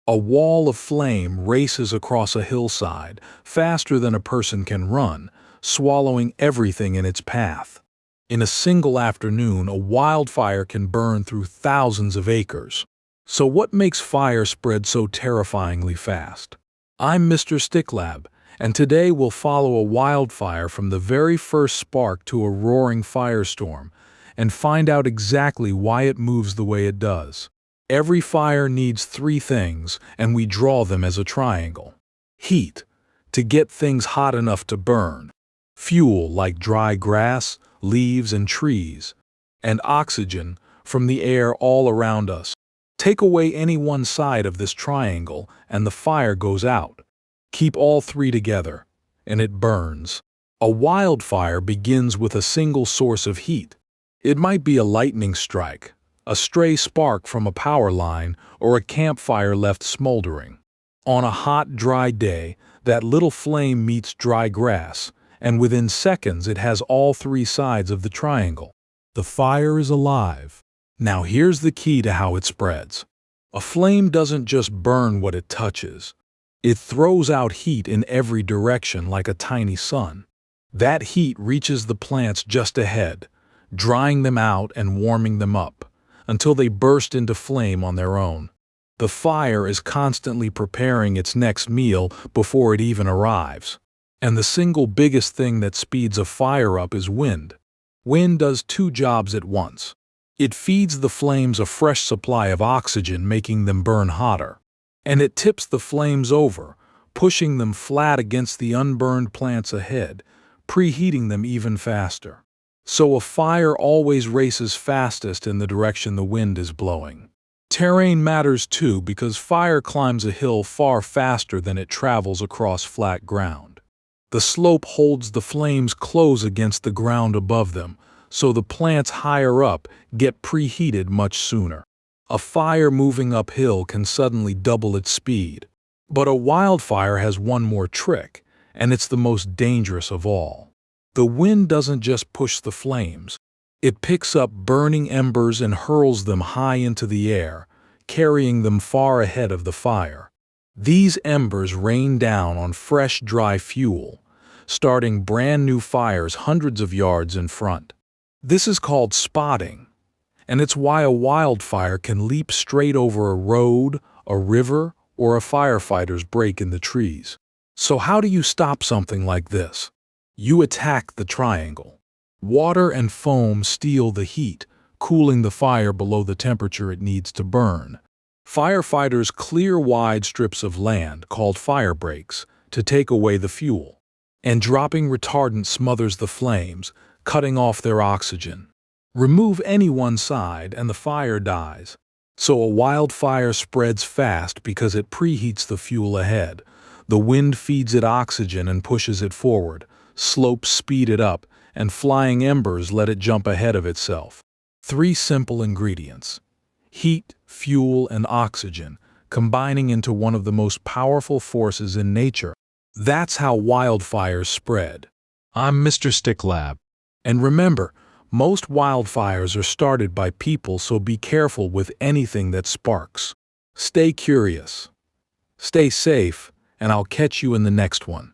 A wall of flame races across a hillside, faster than a person can run, swallowing everything in its path. In a single afternoon, a wildfire can burn through thousands of acres. So what makes fire spread so terrifyingly fast? I'm Mr. Sticklab, and today we'll follow a wildfire from the very first spark to a roaring firestorm and find out exactly why it moves the way it does. Every fire needs three things, and we draw them as a triangle. Heat, to get things hot enough to burn. Fuel, like dry grass, leaves, and trees. And oxygen, from the air all around us. Take away any one side of this triangle, and the fire goes out. Keep all three together, and it burns. A wildfire begins with a single source of heat. It might be a lightning strike, a stray spark from a power line, or a campfire left smoldering. On a hot, dry day, that little flame meets dry grass, and within seconds it has all three sides of the triangle. The fire is alive. Now here's the key to how it spreads. A flame doesn't just burn what it touches. It throws out heat in every direction like a tiny sun. That heat reaches the plants just ahead, drying them out and warming them up, until they burst into flame on their own. The fire is constantly preparing its next meal before it even arrives. And the single biggest thing that speeds a fire up is wind. Wind does two jobs at once. It feeds the flames a fresh supply of oxygen, making them burn hotter. And it tips the flames over, pushing them flat against the unburned plants ahead, preheating them even faster. So a fire always races fastest in the direction the wind is blowing. Terrain matters too, because fire climbs a hill far faster than it travels across flat ground. The slope holds the flames close against the ground above them, so the plants higher up get preheated much sooner. A fire moving uphill can suddenly double its speed. But a wildfire has one more trick, and it's the most dangerous of all. The wind doesn't just push the flames. It picks up burning embers and hurls them high into the air, carrying them far ahead of the fire. These embers rain down on fresh, dry fuel, starting brand new fires hundreds of yards in front. This is called spotting, and it's why a wildfire can leap straight over a road, a river, or a firefighter's break in the trees. So how do you stop something like this? You attack the triangle. Water and foam steal the heat, cooling the fire below the temperature it needs to burn. Firefighters clear wide strips of land, called fire breaks, to take away the fuel. And dropping retardant smothers the flames, cutting off their oxygen. Remove any one side and the fire dies. So a wildfire spreads fast because it preheats the fuel ahead. The wind feeds it oxygen and pushes it forward. Slopes speed it up, and flying embers let it jump ahead of itself. Three simple ingredients: heat, fuel, and oxygen, combining into one of the most powerful forces in nature. That's how wildfires spread. I'm Mr. Sticklab. And remember, most wildfires are started by people, so be careful with anything that sparks. Stay curious, stay safe, and I'll catch you in the next one.